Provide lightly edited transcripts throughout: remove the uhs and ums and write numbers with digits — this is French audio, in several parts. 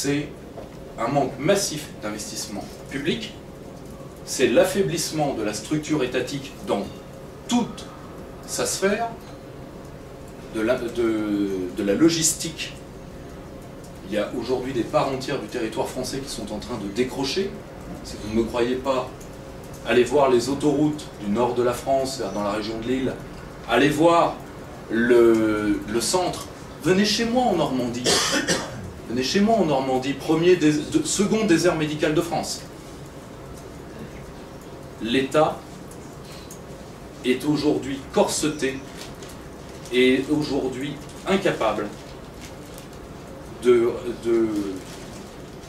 C'est un manque massif d'investissement public, c'est l'affaiblissement de la structure étatique dans toute sa sphère, de la logistique. Il y a aujourd'hui des parts entières du territoire français qui sont en train de décrocher. Si vous ne me croyez pas, allez voir les autoroutes du nord de la France, dans la région de Lille, allez voir le centre, venez chez moi en Normandie. Venez chez moi en Normandie, second désert médical de France. L'État est aujourd'hui corseté et aujourd'hui incapable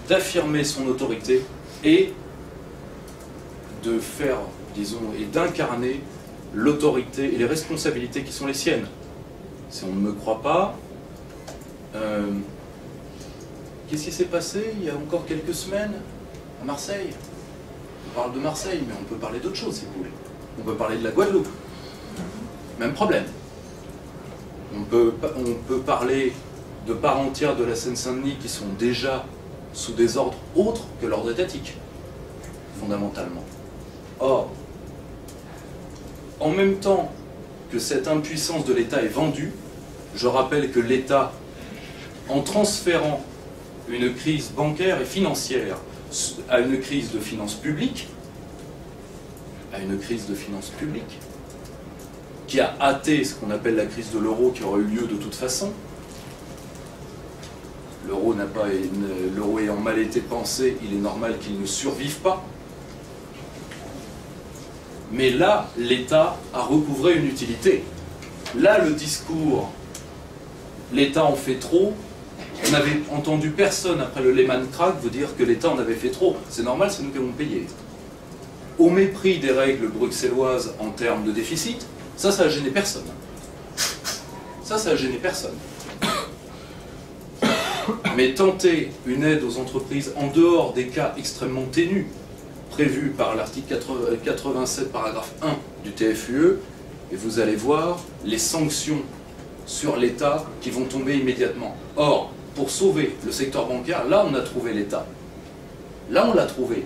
d'affirmer son autorité et de faire, disons, et d'incarner l'autorité et les responsabilités qui sont les siennes. Si on ne me croit pas, qu'est-ce qui s'est passé il y a encore quelques semaines à Marseille? On parle de Marseille, mais on peut parler d'autre chose si vous voulez. On peut parler de la Guadeloupe. Même problème. On peut parler de parts entières de la Seine-Saint-Denis qui sont déjà sous des ordres autres que l'ordre étatique, fondamentalement. Or, en même temps que cette impuissance de l'État est vendue, je rappelle que l'État, en transférant une crise bancaire et financière à une crise de finances publiques, qui a hâté ce qu'on appelle la crise de l'euro qui aurait eu lieu de toute façon. L'euro ayant mal été pensé, il est normal qu'il ne survive pas. Mais là, l'État a recouvré une utilité. Là, le discours « l'État en fait trop », on n'avait entendu personne après le Lehman Crack vous dire que l'État en avait fait trop. C'est normal, c'est nous qui avons payé. Au mépris des règles bruxelloises en termes de déficit, ça a gêné personne. Ça a gêné personne. Mais tenter une aide aux entreprises en dehors des cas extrêmement ténus prévus par l'article 87, paragraphe 1 du TFUE, et vous allez voir les sanctions sur l'État qui vont tomber immédiatement. Or, pour sauver le secteur bancaire, là on a trouvé l'État. Là on l'a trouvé.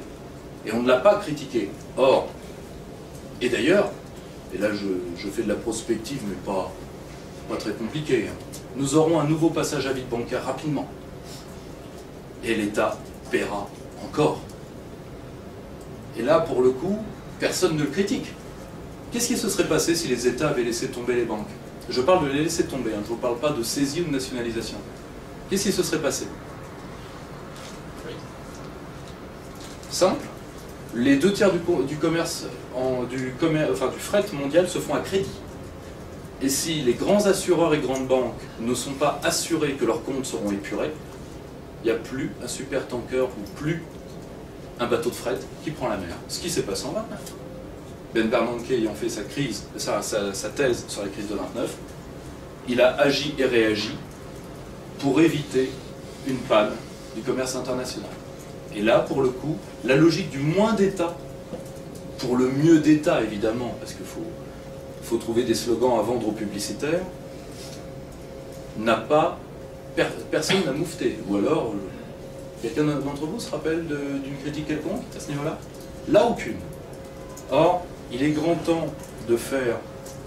Et on ne l'a pas critiqué. Or, et d'ailleurs, et là je fais de la prospective, mais pas très compliqué, nous aurons un nouveau passage à vide bancaire rapidement. Et l'État paiera encore. Et là, pour le coup, personne ne le critique. Qu'est-ce qui se serait passé si les États avaient laissé tomber les banques? Je parle de les laisser tomber, je ne vous parle pas de saisie ou de nationalisation. Qu'est-ce qui se serait passé? Simple. Les 2/3 du commerce, du fret mondial se font à crédit. Et si les grands assureurs et grandes banques ne sont pas assurés que leurs comptes seront épurés, il n'y a plus un supertanker ou plus un bateau de fret qui prend la mer. Ce qui s'est passé en 29. Ben Bernanke ayant fait sa thèse sur la crise de 29, il a agi et réagi pour éviter une panne du commerce international. Et là, pour le coup, la logique du moins d'État, pour le mieux d'État évidemment, parce qu'il faut trouver des slogans à vendre aux publicitaires, personne n'a moufté. Ou alors, quelqu'un d'entre vous se rappelle d'une critique quelconque à ce niveau-là? Là, aucune. Or, il est grand temps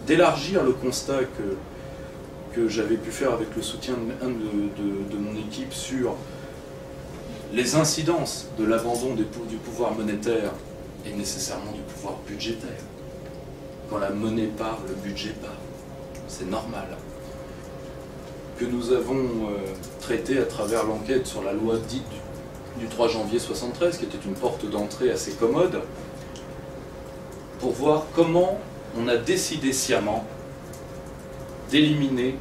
d'élargir le constat que j'avais pu faire avec le soutien de mon équipe sur les incidences de l'abandon du pouvoir monétaire et nécessairement du pouvoir budgétaire. Quand la monnaie part, le budget part. C'est normal. Que nous avons traité à travers l'enquête sur la loi dite du 3 janvier 1973, qui était une porte d'entrée assez commode, pour voir comment on a décidé sciemment d'éliminer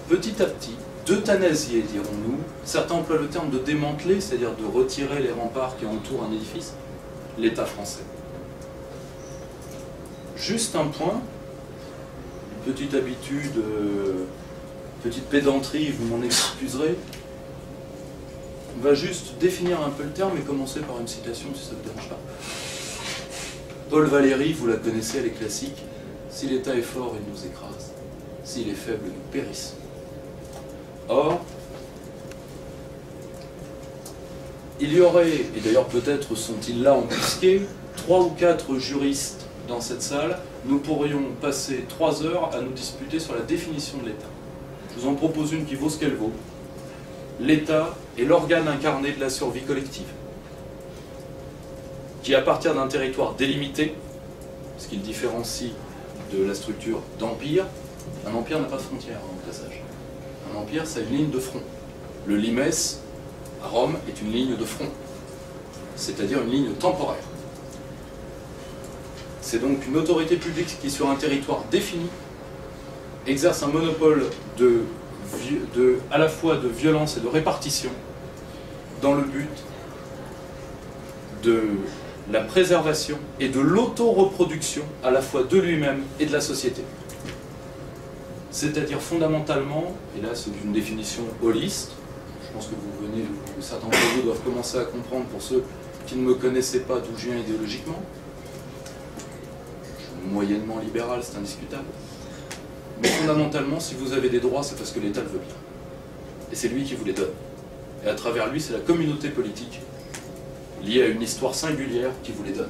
petit à petit, d'euthanasier, dirons-nous, certains emploient le terme de démanteler, c'est-à-dire de retirer les remparts qui entourent un édifice, l'État français. Juste un point, une petite habitude, petite pédanterie, vous m'en excuserez. On va juste définir un peu le terme et commencer par une citation, si ça ne vous dérange pas. Paul Valéry, vous la connaissez, elle est classique. Si l'État est fort, il nous écrase. S'il est faible, nous périssons. Or, il y aurait, et d'ailleurs peut-être sont-ils là embusqués, 3 ou 4 juristes dans cette salle, nous pourrions passer 3 heures à nous disputer sur la définition de l'État. Je vous en propose une qui vaut ce qu'elle vaut. L'État est l'organe incarné de la survie collective, qui à partir d'un territoire délimité, ce qui le différencie de la structure d'empire, un empire n'a pas de frontière en passage. Un empire, c'est une ligne de front. Le limes, à Rome, est une ligne de front, c'est-à-dire une ligne temporaire. C'est donc une autorité publique qui, sur un territoire défini, exerce un monopole à la fois de violence et de répartition dans le but de la préservation et de l'auto-reproduction à la fois de lui-même et de la société. C'est-à-dire fondamentalement, et là c'est une définition holiste, je pense que certains d'entre vous doivent commencer à comprendre pour ceux qui ne me connaissaient pas d'où je viens idéologiquement. Je suis moyennement libéral, c'est indiscutable. Mais fondamentalement, si vous avez des droits, c'est parce que l'État le veut bien. Et c'est lui qui vous les donne. Et à travers lui, c'est la communauté politique, liée à une histoire singulière, qui vous les donne.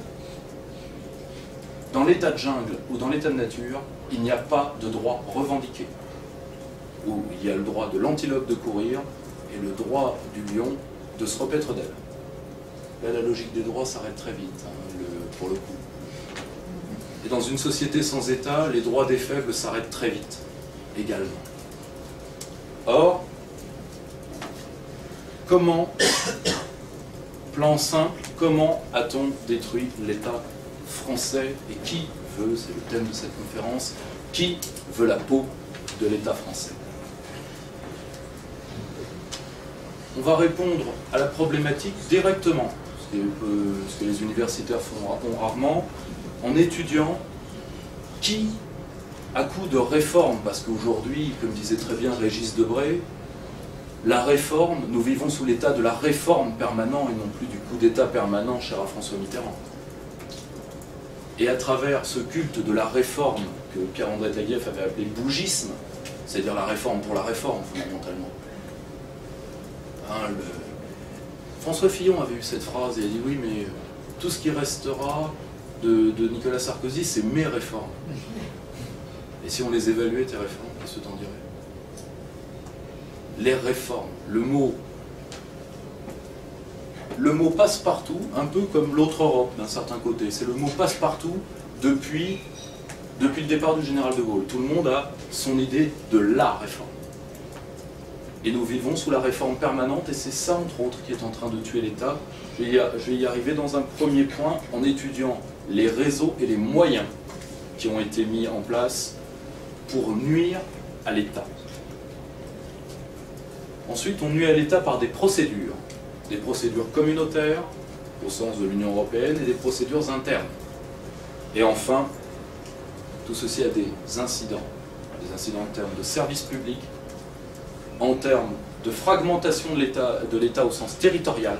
Dans l'état de jungle ou dans l'état de nature, il n'y a pas de droit revendiqué. Où il y a le droit de l'antilope de courir et le droit du lion de se repaître d'elle. Là, la logique des droits s'arrête très vite, pour le coup. Et dans une société sans État, les droits des faibles s'arrêtent très vite, également. Or, comment, plan simple, comment a-t-on détruit l'État français et qui veut, c'est le thème de cette conférence, qui veut la peau de l'État français? On va répondre à la problématique directement, ce que les universitaires font rarement, en étudiant qui, à coup de réforme, parce qu'aujourd'hui, comme disait très bien Régis Debray, la réforme, nous vivons sous l'état de la réforme permanent et non plus du coup d'état permanent cher à François Mitterrand. Et à travers ce culte de la réforme que Pierre-André Taguieff avait appelé bougisme, c'est-à-dire la réforme pour la réforme fondamentalement. François Fillon avait eu cette phrase et il a dit oui mais tout ce qui restera de Nicolas Sarkozy c'est mes réformes. Et si on les évaluait tes réformes, qu'est-ce que t'en dirais? Les réformes, le mot passe-partout, un peu comme l'autre Europe d'un certain côté. C'est le mot passe-partout depuis le départ du général de Gaulle. Tout le monde a son idée de la réforme. Et nous vivons sous la réforme permanente, et c'est ça, entre autres, qui est en train de tuer l'État. Je vais y arriver dans un premier point en étudiant les réseaux et les moyens qui ont été mis en place pour nuire à l'État. Ensuite, on nuit à l'État par des procédures communautaires, au sens de l'Union européenne, et des procédures internes. Et enfin, tout ceci a des incidents en termes de services publics, en termes de fragmentation de l'État au sens territorial.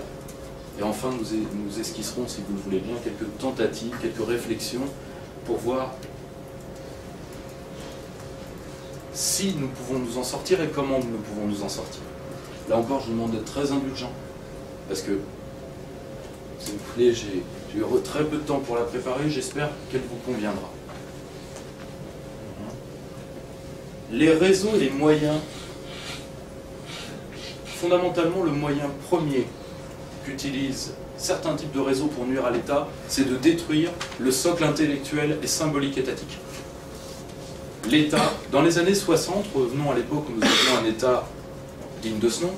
Et enfin, nous esquisserons, si vous le voulez bien, quelques tentatives, quelques réflexions pour voir si nous pouvons nous en sortir et comment nous pouvons nous en sortir. Là encore, je vous demande d'être très indulgent, parce que, si vous voulez, j'ai eu très peu de temps pour la préparer, j'espère qu'elle vous conviendra. Les réseaux et les moyens, fondamentalement, le moyen premier qu'utilisent certains types de réseaux pour nuire à l'État, c'est de détruire le socle intellectuel et symbolique étatique. L'État, dans les années 60, revenons à l'époque où nous avions un État digne de ce nom,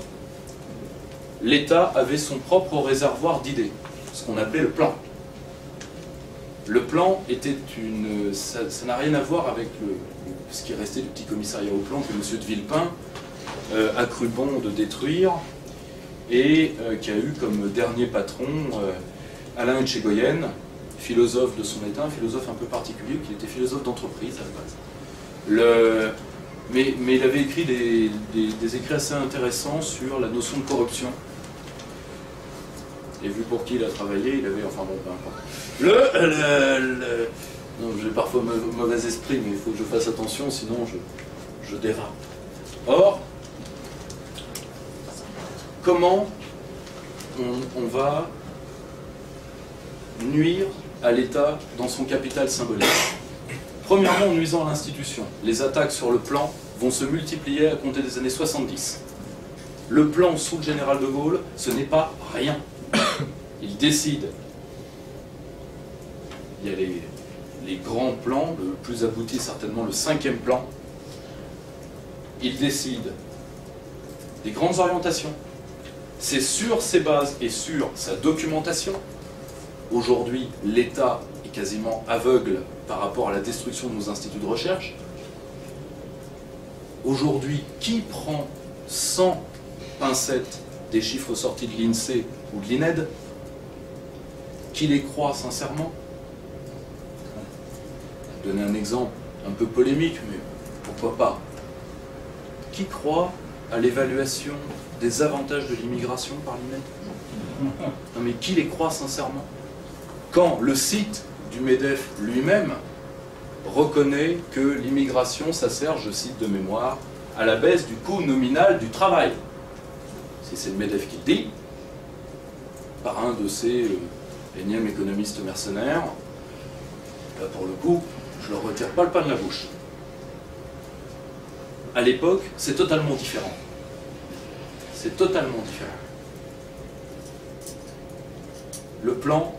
l'État avait son propre réservoir d'idées, ce qu'on appelait le plan. Le plan était ça n'a rien à voir avec ce qui restait du petit commissariat au plan que M. de Villepin a cru bon de détruire et qui a eu comme dernier patron Alain Etchegoyen, philosophe de son état, un philosophe un peu particulier, qui était philosophe d'entreprise à la base. Mais il avait écrit des écrits assez intéressants sur la notion de corruption. Et vu pour qui il a travaillé, il avait... Enfin bon, peu importe. Non, j'ai parfois mauvais esprit, mais il faut que je fasse attention, sinon je dérape. Or, comment on va nuire à l'État dans son capital symbolique. Premièrement, en nuisant à l'institution. Les attaques sur le plan vont se multiplier à compter des années 70. Le plan sous le général de Gaulle, ce n'est pas rien. Il décide. Il y a les grands plans, le plus abouti certainement le 5e plan. Il décide des grandes orientations. C'est sur ces bases et sur sa documentation. Aujourd'hui, l'État est quasiment aveugle par rapport à la destruction de nos instituts de recherche. Aujourd'hui, qui prend sans pincette des chiffres sortis de l'INSEE ou de l'INED? Qui les croit sincèrement? Je vais donner un exemple un peu polémique, mais pourquoi pas? Qui croit à l'évaluation des avantages de l'immigration par l'INED? Non mais qui les croit sincèrement? Quand le site du MEDEF lui-même reconnaît que l'immigration, ça sert, je cite de mémoire, à la baisse du coût nominal du travail. Si c'est le MEDEF qui le dit, par un de ces énièmes économistes mercenaires, là pour le coup, je ne leur retire pas le pain de la bouche. À l'époque, c'est totalement différent. C'est totalement différent. Le plan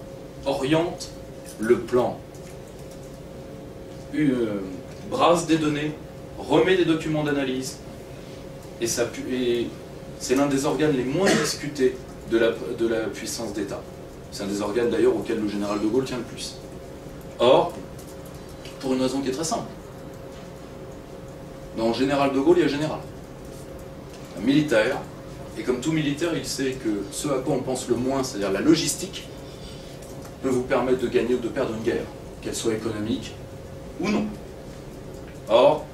oriente, le plan brasse des données, remet des documents d'analyse, et c'est l'un des organes les moins discutés de la puissance d'État. C'est un des organes d'ailleurs auquel le général de Gaulle tient le plus. Or, pour une raison qui est très simple. Dans le général de Gaulle, il y a général. Un militaire, et comme tout militaire, il sait que ce à quoi on pense le moins, c'est-à-dire la logistique, peut vous permettre de gagner ou de perdre une guerre, qu'elle soit économique ou non. Or,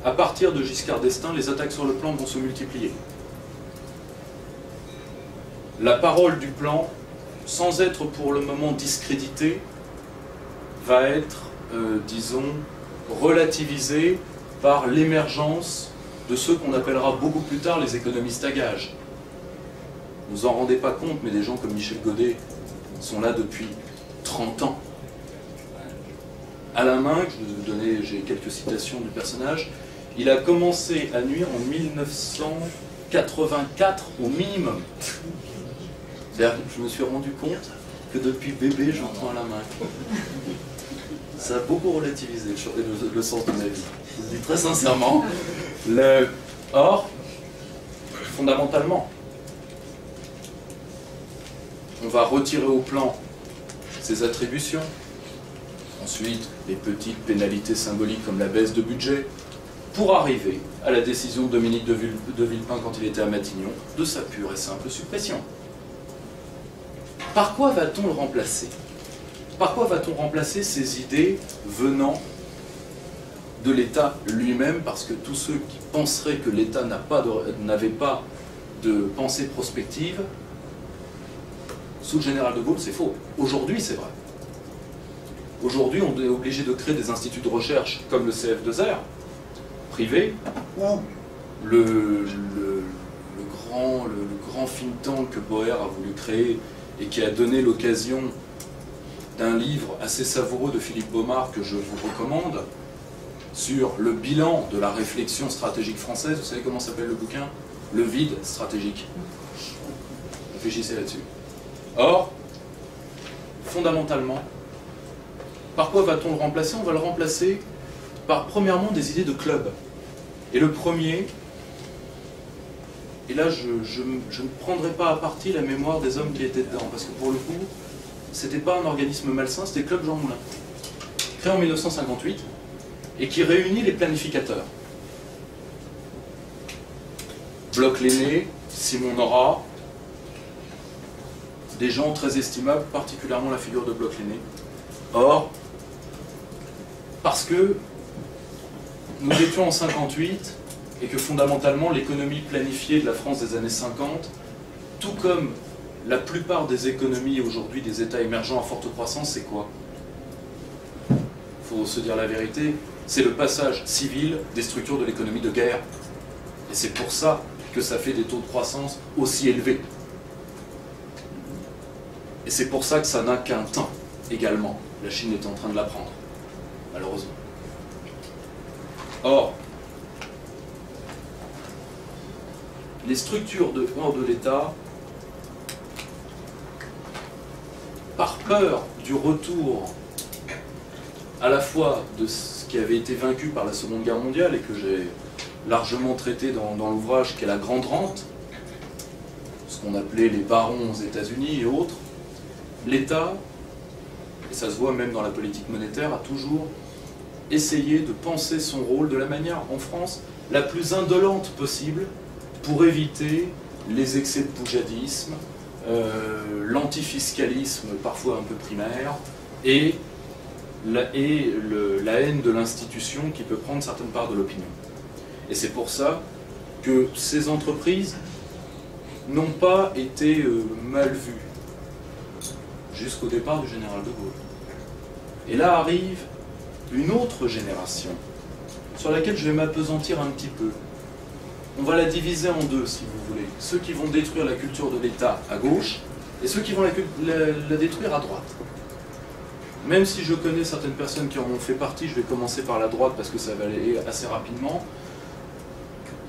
à partir de Giscard d'Estaing, les attaques sur le plan vont se multiplier. La parole du plan, sans être pour le moment discréditée, va être, disons, relativisée par l'émergence de ceux qu'on appellera beaucoup plus tard les économistes à gages. Vous en rendez pas compte, mais des gens comme Michel Godet sont là depuis 30 ans. Alain Minc, j'ai quelques citations du personnage, il a commencé à nuire en 1984 au minimum. C'est-à-dire que je me suis rendu compte que depuis bébé, j'entends Alain Minc. Ça a beaucoup relativisé le sens de ma vie. Je vous le dis très sincèrement. Or, fondamentalement, on va retirer au plan ses attributions. Ensuite, les petites pénalités symboliques comme la baisse de budget, pour arriver à la décision de Dominique de Villepin quand il était à Matignon, de sa pure et simple suppression. Par quoi va-t-on le remplacer? Par quoi va-t-on remplacer ces idées venant de l'État lui-même? Parce que tous ceux qui penseraient que l'État n'avait pas de pensée prospective, sous le général de Gaulle, c'est faux. Aujourd'hui, c'est vrai. Aujourd'hui, on est obligé de créer des instituts de recherche comme le CF2R, privé, ou le grand think tank que Boer a voulu créer et qui a donné l'occasion d'un livre assez savoureux de Philippe Baumard que je vous recommande, sur le bilan de la réflexion stratégique française. Vous savez comment s'appelle le bouquin? Le vide stratégique. Réfléchissez là-dessus. Or, fondamentalement, par quoi va-t-on le remplacer? On va le remplacer par, premièrement, des idées de club. Et le premier, et là je ne prendrai pas à partie la mémoire des hommes qui étaient dedans, parce que pour le coup, c'était pas un organisme malsain, c'était le Club Jean Moulin, créé en 1958, et qui réunit les planificateurs. Bloch Lenné, Simon Nora, des gens très estimables, particulièrement la figure de Bloch Lenné. Or, parce que nous étions en 58 et que fondamentalement l'économie planifiée de la France des années 50, tout comme la plupart des économies aujourd'hui des États émergents à forte croissance, c'est quoi? Il faut se dire la vérité, c'est le passage civil des structures de l'économie de guerre. Et c'est pour ça que ça fait des taux de croissance aussi élevés. Et c'est pour ça que ça n'a qu'un temps, également. La Chine est en train de l'apprendre, malheureusement. Or, les structures hors de l'État, par peur du retour à la fois de ce qui avait été vaincu par la Seconde Guerre mondiale et que j'ai largement traité dans l'ouvrage, qui est la Grande Rente, ce qu'on appelait les barons aux États-Unis et autres, l'État, et ça se voit même dans la politique monétaire, a toujours essayé de penser son rôle de la manière, en France, la plus indolente possible pour éviter les excès de poujadisme, l'antifiscalisme parfois un peu primaire, et la haine de l'institution qui peut prendre certaines parts de l'opinion. Et c'est pour ça que ces entreprises n'ont pas été mal vues jusqu'au départ du général de Gaulle. Et là arrive une autre génération sur laquelle je vais m'appesantir un petit peu. On va la diviser en deux, si vous voulez. Ceux qui vont détruire la culture de l'État à gauche et ceux qui vont la détruire à droite. Même si je connais certaines personnes qui en ont fait partie, je vais commencer par la droite parce que ça va aller assez rapidement.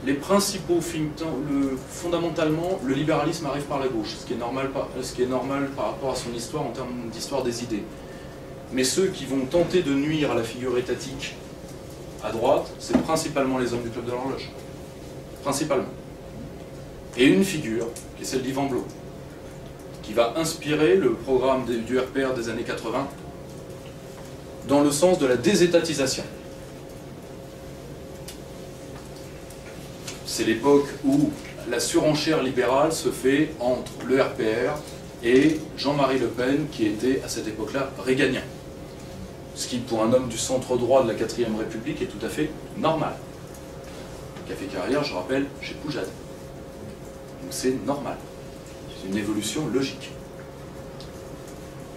Les principaux think tanks, fondamentalement, le libéralisme arrive par la gauche, ce qui est normal par rapport à son histoire en termes d'histoire des idées. Mais ceux qui vont tenter de nuire à la figure étatique à droite, c'est principalement les hommes du Club de l'Horloge. Principalement. Et une figure, qui est celle d'Yvan Blot, qui va inspirer le programme du RPR des années 80 dans le sens de la désétatisation. C'est l'époque où la surenchère libérale se fait entre le RPR et Jean-Marie Le Pen, qui était à cette époque-là réganien. Ce qui, pour un homme du centre-droit de la 4ème République, est tout à fait normal. Qui a fait carrière, je rappelle, chez Poujade. Donc c'est normal. C'est une évolution logique.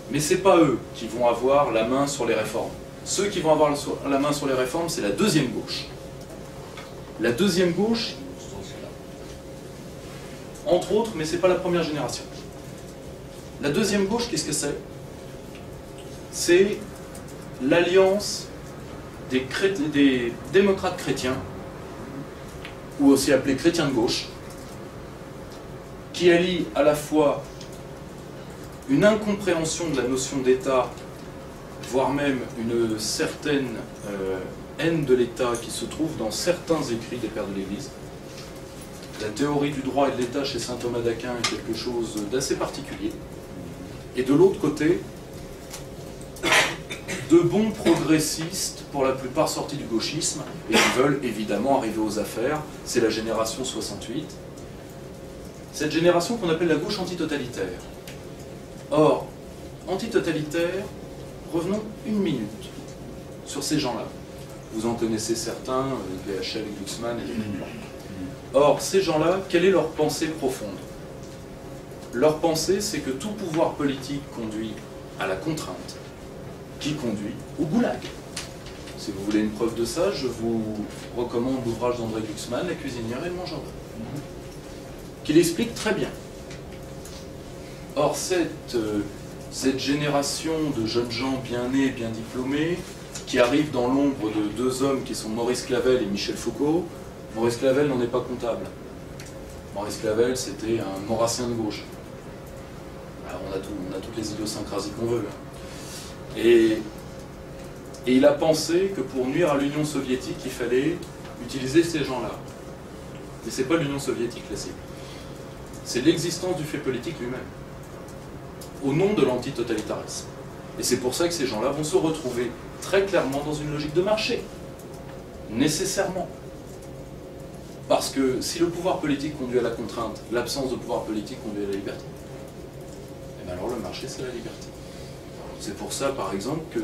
Mais ce n'est pas eux qui vont avoir la main sur les réformes. Ceux qui vont avoir la main sur les réformes, c'est la deuxième gauche. La deuxième gauche, entre autres, mais ce n'est pas la première génération. La deuxième gauche, qu'est-ce que c'est? C'est l'alliance des démocrates chrétiens, ou aussi appelés chrétiens de gauche, qui allie à la fois une incompréhension de la notion d'État, voire même une certaine haine de l'État qui se trouve dans certains écrits des pères de l'Église. La théorie du droit et de l'État chez saint Thomas d'Aquin est quelque chose d'assez particulier. Et de l'autre côté, de bons progressistes, pour la plupart sortis du gauchisme, et qui veulent évidemment arriver aux affaires. C'est la génération 68. Cette génération qu'on appelle la gauche antitotalitaire. Or, antitotalitaire, revenons une minute sur ces gens-là. Vous en connaissez certains, VHL, Glucksmann et les Blancs. Or, ces gens-là, quelle est leur pensée profonde? Leur pensée, c'est que tout pouvoir politique conduit à la contrainte, qui conduit au goulag. Si vous voulez une preuve de ça, je vous recommande l'ouvrage d'André Glucksmann, La cuisinière et le mangeur d'œufs, qui l'explique très bien. Or, cette génération de jeunes gens bien nés, bien diplômés, qui arrivent dans l'ombre de deux hommes qui sont Maurice Clavel et Michel Foucault. Maurice Clavel n'en est pas comptable. Maurice Clavel, c'était un maurassien de gauche. Alors on a toutes les idiosyncrasies qu'on veut. Et il a pensé que pour nuire à l'Union soviétique, il fallait utiliser ces gens-là. Mais ce n'est pas l'Union soviétique, la cible. C'est l'existence du fait politique lui-même, au nom de l'antitotalitarisme. Et c'est pour ça que ces gens-là vont se retrouver très clairement dans une logique de marché. Nécessairement. Parce que si le pouvoir politique conduit à la contrainte, l'absence de pouvoir politique conduit à la liberté. Et bien alors le marché, c'est la liberté. C'est pour ça, par exemple, que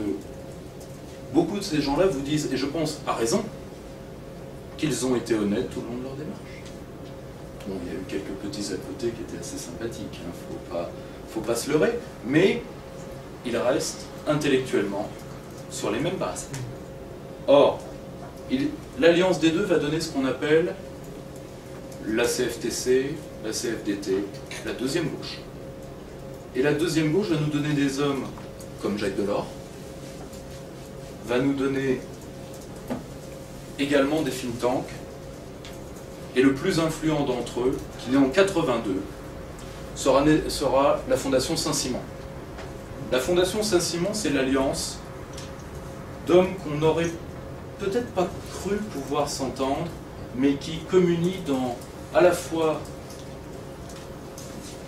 beaucoup de ces gens-là vous disent, et je pense à raison, qu'ils ont été honnêtes tout le long de leur démarche. Bon, il y a eu quelques petits à côté qui étaient assez sympathiques, hein, faut pas se leurrer, mais ils restent intellectuellement sur les mêmes bases. Or, l'alliance des deux va donner ce qu'on appelle la CFTC, la CFDT, la deuxième gauche. Et la deuxième gauche va nous donner des hommes comme Jacques Delors, va nous donner également des think tanks, et le plus influent d'entre eux, qui naît en 82, sera la Fondation Saint-Simon. La Fondation Saint-Simon, c'est l'alliance d'hommes qu'on n'aurait peut-être pas cru pouvoir s'entendre, mais qui communient dans à la fois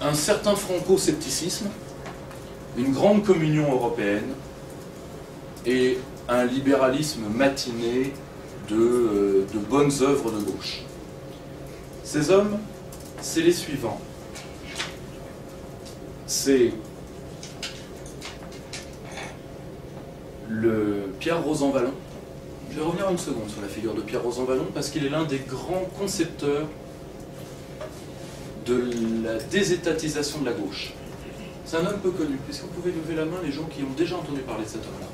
un certain franco-scepticisme, une grande communion européenne et un libéralisme matiné de bonnes œuvres de gauche. Ces hommes, c'est les suivants. C'est Pierre Rosanvallon. Je vais revenir une seconde sur la figure de Pierre Rosanvallon parce qu'il est l'un des grands concepteurs de la désétatisation de la gauche. C'est un homme peu connu. Est-ce que vous pouvez lever la main les gens qui ont déjà entendu parler de cet homme-là?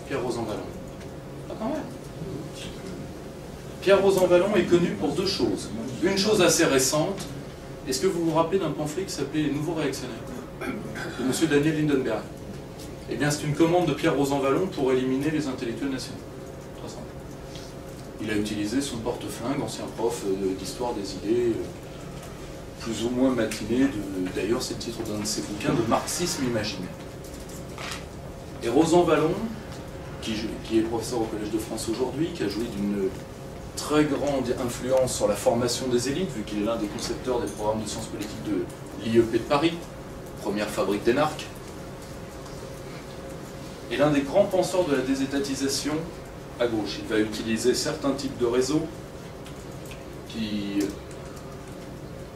Pierre Rosanvallon. Ah, quand même. Pierre Rosanvallon est connu pour deux choses. Une chose assez récente. Est-ce que vous vous rappelez d'un pamphlet qui s'appelait Les Nouveaux Réactionnaires de M. Daniel Lindenberg? Eh bien, c'est une commande de Pierre Rosanvallon pour éliminer les intellectuels nationaux. Très simple. Il a utilisé son porte-flingue, ancien prof d'histoire des idées, plus ou moins matiné. D'ailleurs, c'est le titre d'un de ses bouquins, de marxisme imaginaire. Et Rosanvallon, qui est professeur au Collège de France aujourd'hui, qui a joui d'une très grande influence sur la formation des élites, vu qu'il est l'un des concepteurs des programmes de sciences politiques de l'IEP de Paris, première fabrique d'énarques, est l'un des grands penseurs de la désétatisation à gauche. Il va utiliser certains types de réseaux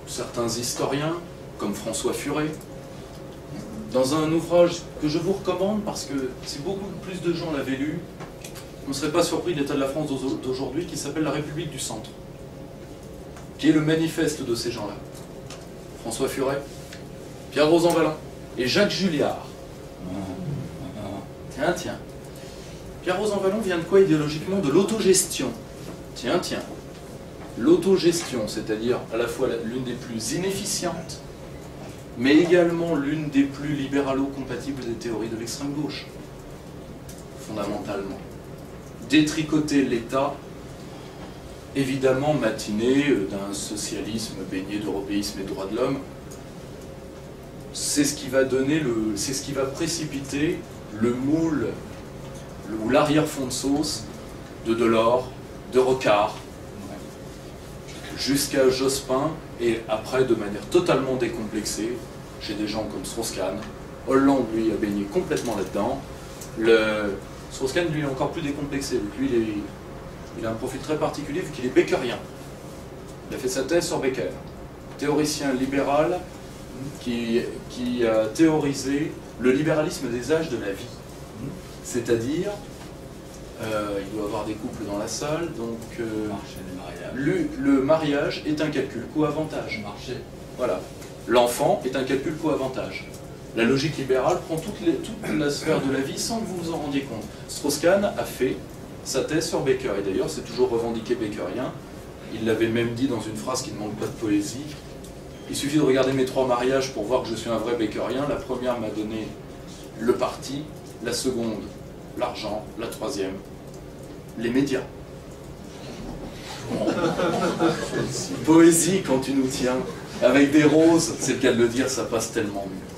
certains historiens, comme François Furet, dans un ouvrage que je vous recommande parce que si beaucoup plus de gens l'avaient lu, on ne serait pas surpris de l'état de la France d'aujourd'hui, qui s'appelle La République du Centre, qui est le manifeste de ces gens-là. François Furet, Pierre Rosanvallon et Jacques Julliard. Tiens. Pierre Rosanvallon vient de quoi idéologiquement? De l'autogestion. Tiens. L'autogestion, c'est-à-dire à la fois l'une des plus inefficientes, mais également l'une des plus libéralo-compatibles des théories de l'extrême gauche, fondamentalement. Détricoter l'État, évidemment matiné d'un socialisme baigné d'européisme et de droits de l'homme, c'est ce qui va précipiter le moule ou l'arrière-fond de sauce de Delors, de Rocard, jusqu'à Jospin, et après de manière totalement décomplexée, chez des gens comme Strauss-Kahn. Hollande, lui, a baigné complètement là-dedans. Strauss-Kahn, lui, est encore plus décomplexé. Lui, il a un profil très particulier, vu qu'il est beckerien. Il a fait sa thèse sur Becker, théoricien libéral qui a théorisé le libéralisme des âges de la vie. C'est-à-dire, il doit y avoir des couples dans la salle, donc le mariage est un calcul coût-avantage. Voilà. L'enfant est un calcul coût-avantage. La logique libérale prend toute la sphère de la vie sans que vous vous en rendiez compte. Strauss-Kahn a fait sa thèse sur Becker, et d'ailleurs c'est toujours revendiqué beckerien. Il l'avait même dit dans une phrase qui ne manque pas de poésie. Il suffit de regarder mes 3 mariages pour voir que je suis un vrai beckerien. La première m'a donné le parti, la seconde, l'argent, la troisième, les médias. Poésie quand tu nous tiens. Avec des roses, c'est le cas de le dire, ça passe tellement mieux.